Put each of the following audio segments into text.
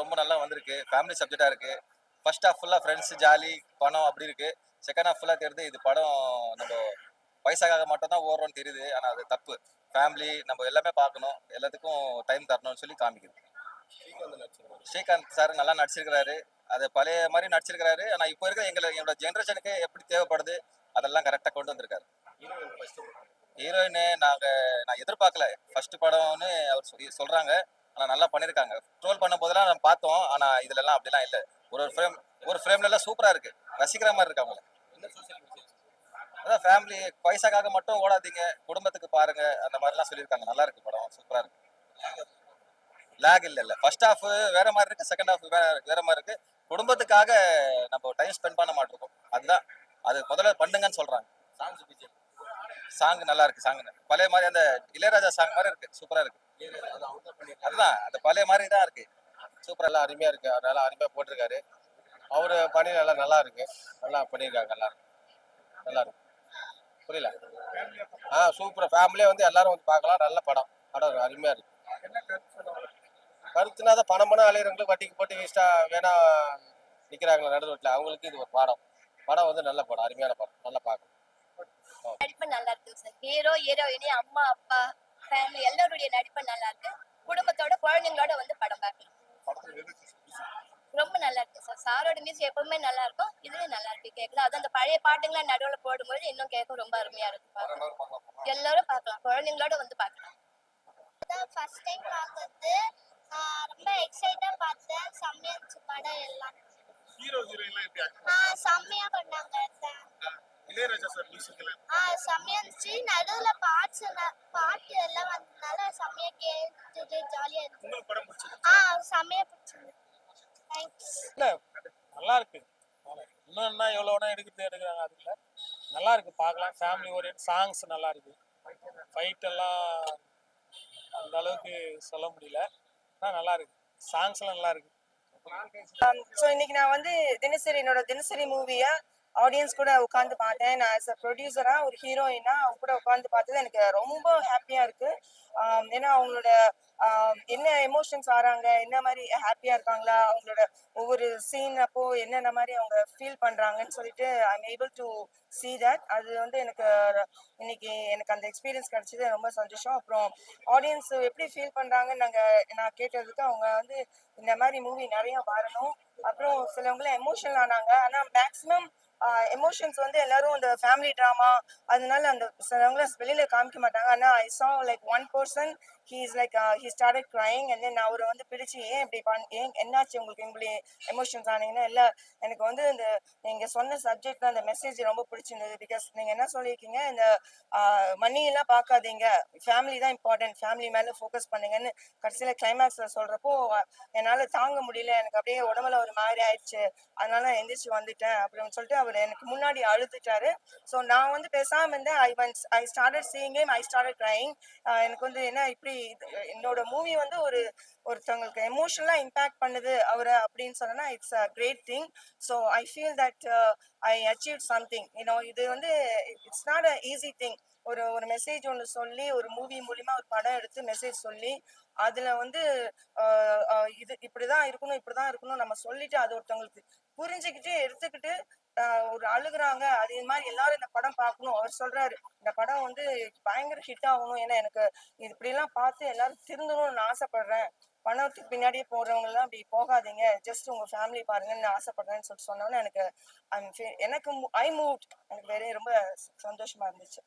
ரொம்ப நல்லா வந்திருக்கு. ஃபேமிலி சப்ஜெக்டா இருக்கு. ஃபர்ஸ்ட் ஹாஃப் ஃபுல்லா ஃப்ரெண்ட்ஸ், ஜாலி, பணம் அப்படி இருக்கு. செகண்ட் ஹாஃப் ஃபுல்லா தெரியுது இது படம் நம்ம பைசாக்காக மட்டும் தான் ஓடுறோம்னு தெரியுது. ஆனா அது தப்பு. ஃபேமிலி நம்ம எல்லாமே பார்க்கணும். எல்லாத்துக்கும் டைம் தரணும்னு சொல்லி காமிக்குது. ஸ்ரீகாந்த் சார் நல்லா நடிச்சிருக்கிறாரு. அது பழைய மாதிரி நடிச்சிருக்கிறாரு. ஆனா இப்போ இருக்க எங்களோட ஜெனரேஷனுக்கு எப்படி தேவைப்படுது அதெல்லாம் கரெக்டா கொண்டு வந்திருக்காரு. ஹீரோயின் நான் எதிர்பார்க்கல. ஃபர்ஸ்ட் படம்னு அவர் சொல்றாங்க. ஆனா நல்லா பண்ணிருக்காங்க. ட்ரோல் பண்ணும் போதெல்லாம் நம்ம பார்த்தோம். ஆனா இதுல எல்லாம் அப்படிலாம் இல்ல. ஒரு ஃப்ரேம்ல எல்லாம் சூப்பரா இருக்கு. ரசிக்கிற மாதிரி இருக்கு அவங்கள. அதான் ஃபேமிலி பைசாக்காக மட்டும் ஓடாதீங்க. குடும்பத்துக்கு பாருங்க. அந்த மாதிரிலாம் சொல்லியிருக்காங்க. நல்லா இருக்கு படம். சூப்பரா இருக்கு. லேக் இல்ல. ஃபர்ஸ்ட் ஹாஃப் வேற மாதிரி இருக்கு. செகண்ட் ஹாஃப் வேற மாதிரி இருக்கு. குடும்பத்துக்காக நம்ம டைம் ஸ்பெண்ட் பண்ண மாட்டிருக்கோம். அதுதான் அது முதல்ல பண்ணுங்கன்னு சொல்றாங்க. சாங் நல்லா இருக்கு. சாங் பழைய மாதிரி அந்த இளையராஜா சாங் மாதிரி இருக்கு. சூப்பரா இருக்கு. அதுதான் அந்த பழைய மாதிரி தான் இருக்கு. சூப்பர், நல்லா அருமையா இருக்கு. அவர் நல்லா அருமையா போட்டிருக்காரு. அவரு பணி நல்லா இருக்கு. நல்லா பண்ணியிருக்காங்க. நல்லா இருக்கு. புரியல. சூப்பர். ஃபேமிலியா வந்து எல்லாரும் வந்து பார்க்கலாம். நல்ல படம். படம் அருமையா இருக்கு. கருத்துனா தான் பணம் அலையிறவங்களுக்கு வட்டிக்கு போட்டு வேஸ்டா வேணா நிக்கிறாங்களா நடு ரோட்ல, அவங்களுக்கு இது ஒரு பாடம். படம் வந்து நல்ல படம், அருமையான படம், நல்லா பார்க்கணும். நடிப்பு நல்லா இருக்கு சார். ஹீரோயினி, அம்மா அப்பா ஃபேமிலி எல்லாருடைய நடிப்பு நல்லா இருக்கு. குடும்பத்தோட குழந்தைங்களோட வந்து படம் பார்க்கலாம். ரொம்ப நல்லா இருக்கு சார். சாரோட மியூசிக் எப்பவுமே நல்லா இருக்கும். இதுலயும் நல்லா இருக்கு கேட்கலாம். அது அந்த பழைய பாட்டுங்களை நடுவில் போடும்போது இன்னும் கேட்க ரொம்ப அருமையா இருக்கு. எல்லாரும் பார்க்கலாம். குழந்தைங்களோட வந்து பார்க்கலாம். ஃபர்ஸ்ட் டைம் பார்த்தது. ரொம்ப எக்ஸைட்டா பார்த்தேன். செம்மையா இருந்துச்சு படம் எல்லாம். செம்மையா பண்ணாங்க. செம்மையா இருந்துச்சு. நடுவுல பாட்டு எல்லாம் வந்ததுனால செம்மையா கேட்டுட்டு ஜாலியா இருந்துச்சு. செம்மையா பிடிச்சிருந்துச்சு. தேங்க்ஸ். நல்லா இருக்கு. இன்னும் எவ்வளோ எடுக்கிறாங்க. அதுல நல்லா இருக்கு, பார்க்கலாம். ஃபேமிலி ஓரியன்ட் சாங்ஸ் நல்லா இருக்கு. ஃபைட் எல்லாம் அந்த அளவுக்கு சொல்ல முடியல. ஆனால் நல்லா இருக்கு. சாங்ஸ் எல்லாம் நல்லா இருக்கு. ஸோ இன்னைக்கு நான் வந்து என்னோட தினசரி மூவியை ஆடியன்ஸ் கூட உட்காந்து பார்த்தேன். நான் ஆஸ் அ ப்ரொடியூசரா ஒரு ஹீரோயினா அவங்க கூட உட்காந்து பார்த்தது எனக்கு ரொம்ப ஹாப்பியா இருக்கு. ஏன்னா அவங்களோட என்ன எமோஷன்ஸ் ஆறாங்க, என்ன மாதிரி ஹாப்பியா இருக்காங்களா, அவங்களோட ஒவ்வொரு சீன் அப்போ என்னென்ன மாதிரி அவங்க ஃபீல் பண்றாங்கன்னு சொல்லிட்டு I am able to see that. அது வந்து இன்னைக்கு எனக்கு அந்த எக்ஸ்பீரியன்ஸ் கிடைச்சது ரொம்ப சந்தோஷம். அப்புறம் ஆடியன்ஸ் எப்படி ஃபீல் பண்றாங்கன்னு நான் கேட்டதுக்கு அவங்க வந்து இந்த மாதிரி மூவி நிறைய வரணும். அப்புறம் சிலவங்கள எமோஷனல் ஆனாங்க. ஆனா மேக்சிமம் எமோஷன்ஸ் வந்து எல்லாரும் அந்த ஃபேமிலி ட்ராமா அதனால அந்த சிலவங்கள வெளியில காமிக்க மாட்டாங்க. ஆனா ஐ saw like one person, he started crying and then அவரை வந்து பிடிச்சி ஏன் இப்படி ஏன் என்னாச்சு உங்களுக்கு இப்படி எமோஷன்ஸ் ஆனீங்கன்னா இல்லை, எனக்கு வந்து இந்த நீங்க சொன்ன சப்ஜெக்ட் அந்த மெசேஜ் ரொம்ப பிடிச்சிருந்தது. பிகாஸ் நீங்க என்ன சொல்லியிருக்கீங்க, இந்த மணி எல்லாம் பார்க்காதீங்க, ஃபேமிலி தான் இம்பார்ட்டன்ட், ஃபேமிலி மேல ஃபோக்கஸ் பண்ணுங்கன்னு கடைசியில கிளைமேக்ஸ்ல சொல்றப்போ என்னால தாங்க முடியல. எனக்கு அப்படியே உடம்புல ஒரு மாதிரி ஆயிடுச்சு. அதனால எந்திரிச்சு வந்துட்டேன் அப்படின்னு சொல்லிட்டு அவர் எனக்கு முன்னாடி அழுதுட்டாரு. ஸோ நான் வந்து பேசாம இருந்தேன். I started seeing him, I started crying. எனக்கு வந்து என்ன இப்படி என்னோட மூவி வந்து ஒருத்தவங்களுக்கு எமோஷனலா இம்பாக்ட் பண்ணுது அவரை அப்படின்னு சொன்னா it's a great thing. So I feel that I achieve something. இது வந்து it's not a easy thing. ஒரு மெசேஜ் ஒன்று சொல்லி ஒரு மூவி மூலியமா ஒரு படம் எடுத்து மெசேஜ் சொல்லி அதுல வந்து இது இப்படிதான் இருக்கணும் நம்ம சொல்லிட்டு அது ஒருத்தவங்களுக்கு புரிஞ்சுக்கிட்டு எடுத்துக்கிட்டு ஒரு அழுகுறாங்க. அதே மாதிரி எல்லாரும் இந்த படம் பார்க்கணும். அவர் சொல்றாரு இந்த படம் வந்து பயங்கர ஹிட் ஆகணும், ஏன்னா எனக்கு இப்படி எல்லாம் பார்த்து எல்லாரும் திருந்தணும்னு ஆசைப்படுறேன். பணத்துக்கு பின்னாடியே போறவங்க எல்லாம் அப்படி போகாதீங்க, ஜஸ்ட் உங்க ஃபேமிலி பாருங்கன்னு ஆசைப்படுறேன்னு சொல்லிட்டு சொன்னோன்னு எனக்கு ஐ மூவ்ட். எனக்கு வேற ரொம்ப சந்தோஷமா இருந்துச்சு.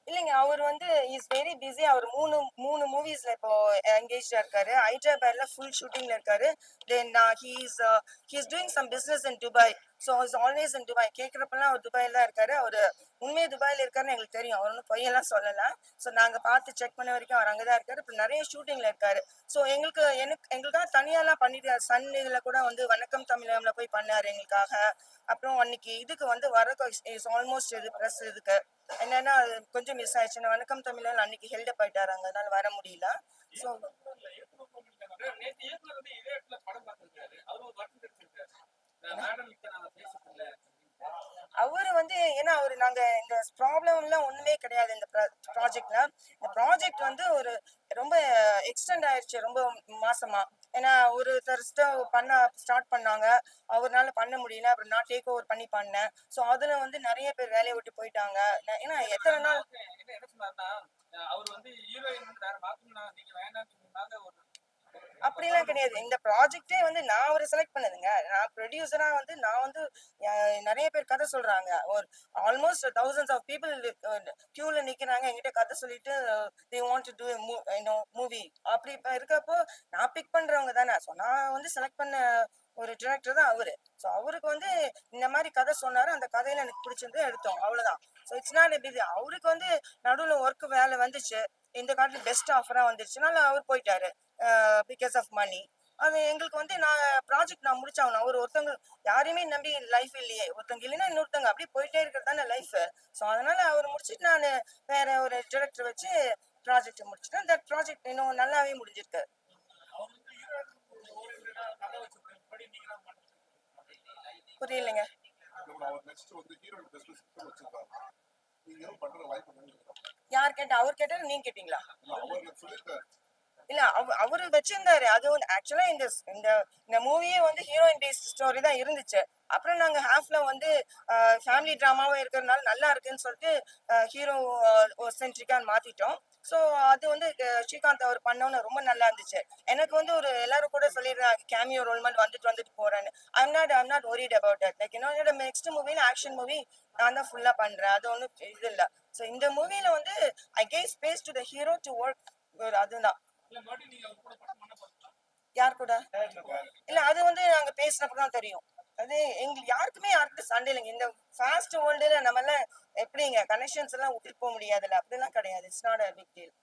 இல்லைங்க, அவர் வந்து இஸ் வெரி பிஸி. அவர் மூணு மூவிஸ்ல இப்போ என்கேஜா இருக்காரு. ஹைதராபாத்ல ஃபுல் ஷூட்டிங்ல இருக்காரு. Then he's doing some business in Dubai. So is always in Dubai. கேட்குறப்பெல்லாம் அவர் துபாயில தான் இருக்காரு. அவர் உண்மையை துபாயில இருக்காருன்னு எங்களுக்கு தெரியும். அவர் ஒன்றும் பொய்யெல்லாம் சொல்லலை. ஸோ நாங்கள் பார்த்து செக் பண்ண வரைக்கும் அவர் அங்கே தான் இருக்காரு. இப்போ நிறைய ஷூட்டிங்ல இருக்காரு. ஸோ எங்களுக்காக தனியாலாம் பண்ணிட்டு சன் இதில் கூட வந்து வணக்கம் தமிழம்ல போய் பண்ணாரு எங்களுக்காக. அப்புறம் அன்னைக்கு இதுக்கு வந்து வரக்கு இஸ் ஆல்மோஸ்ட் இது ப்ரெஸ் இதுக்கு என்னன்னா கொஞ்சம் மிஸ் ஆயிடுச்சு. வணக்கம் தமிழ் அன்னைக்கு ஹெல்டப் ஆயிட்டாராங்க, அதனால வர முடியல. ஸோ அவரு வந்து ஏன்னா நாங்க இந்த ப்ராப்ளம் எல்லாம் ஒண்ணுமே கிடையாது இந்த ப்ராஜெக்ட்ல. இந்த ப்ராஜெக்ட் வந்து ஒரு ரொம்ப எக்ஸ்டெண்ட் ஆயிடுச்சு ரொம்ப மாசமா. ஏன்னா ஒருத்தர் பண்ண ஸ்டார்ட் பண்ணாங்க. அவர்னால பண்ண முடியல. அப்புறம் நான் டேக் ஓவர் பண்ணி பண்ணேன். ஸோ அதுல வந்து நிறைய பேர் வேலையை விட்டு போயிட்டாங்க. ஏன்னா எத்தனை நாள் என்ன சொன்னாருன்னா அவர் வந்து ஹீரோயின் வந்து வேற மாத்தணும்னா நீங்க வேண்டாம்னு சொன்னதுனால ஒரு அப்படிலாம் கிடையாது. இந்த ப்ராஜெக்ட்டே வந்து நான் அவரை செலக்ட் பண்ணதுங்க. நான் ப்ரொடியூசரா வந்து நான் வந்து நிறைய பேர் கதை சொல்றாங்க. ஒரு ஆல்மோஸ்ட் thousands ஆஃப் பீப்பிள் கியூல நிக்கிறாங்க. என்கிட்ட கதை சொல்லிட்டு they want to to movie. அப்படி இப்ப இருக்கப்போ நான் பிக் பண்றவங்க தானே. ஸோ நான் வந்து செலக்ட் பண்ண ஒரு டிரெக்டர் தான் அவரு. ஸோ அவருக்கு வந்து இந்த மாதிரி கதை சொன்னாரு. அந்த கதையில எனக்கு பிடிச்சிருந்து எடுத்தோம். அவ்வளவுதான். So it's not busy. அவருக்கு வந்து நடுவுல ஒர்க் வேலை வந்துச்சு. இந்த காலத்துல பெஸ்ட் ஆஃபரா வந்துருச்சுனால அவர் போயிட்டாரு. Because of money. அது எங்களுக்கு வந்து நான் முடிச்சாகணும். ஒருத்தவங்க யாரையுமே நம்பி லைஃப் இல்லையே. ஒருத்தவங்க இல்லைன்னா இன்னொருத்தவங்க அப்படியே போயிட்டே இருக்கிறது தானே லைஃப். ஸோ அதனால அவர் முடிச்சுட்டு நான் வேற ஒரு டிரெக்டர் வச்சு ப்ராஜெக்ட் முடிச்சிட்டேன். அந்த ப்ராஜெக்ட் இன்னும் நல்லாவே முடிஞ்சிருக்கு. அவர் வந்து ஹீரோயின் கதை வச்சிருப்படி நீங்க தான் பண்ணுங்க. புரியலைங்க. அவர் நெக்ஸ்ட் வந்து ஹீரோயின் பிசினஸ் வச்சிருக்காரு. நீங்க எதுவும் பண்ற வாய்ப்பு இல்லைங்களா? யார் கேட்டா? அவர் கேட்டாரு, நீங்க கேட்டீங்களா? அவர் சொல்லியிருக்காரு. இல்ல அவரு வச்சிருந்தாரு. அது வந்து ஆக்சுவலா இந்த இந்த இந்த மூவியே வந்து ஹீரோயின் பேஸ்ட் ஸ்டோரி தான் இருந்துச்சு. அப்புறம் நாங்க ஹாஃப்ல வந்து ஃபேமிலி டிராமாவும் இருக்கிறதுனால நல்லா இருக்குன்னு சொல்லிட்டு ஹீரோ சென்ட்ரிக்கா மாத்திட்டோம். ஸோ அது வந்து ஸ்ரீகாந்த் அவர் பண்ணோன்னு ரொம்ப நல்லா இருந்துச்சு. எனக்கு வந்து ஒரு எல்லாரும் கூட சொல்லிடுறாங்க கேமியோ ரோல் மாதிரி வந்துட்டு போறேன்னு. I'm not worried about that. Like என்னோட நெக்ஸ்ட் மூவில ஆக்ஷன் மூவி நான் தான் ஃபுல்லா பண்றேன். அது ஒன்றும் இது இல்லை. ஸோ இந்த மூவில வந்து I gave space to the hero to work. அதுதான். இல்ல மறுபடியும் நீங்க அவர் கூட படம் பண்ண போறீங்களா? யார் கூட? இல்ல அது வந்து நாங்க பேசினப்ப தான் தெரியும். அது எங்களுக்கு யாருக்குமே சண்டை இல்லைங்க. இந்த ஃபாஸ்ட் வேர்ல்டுல நம்ம எல்லாம் எப்படிங்க கனெக்ஷன்ஸ் எல்லாம் விட்டுட்டு போக முடியாதுல்ல. அப்படிலாம் கிடையாது. It's not a big deal.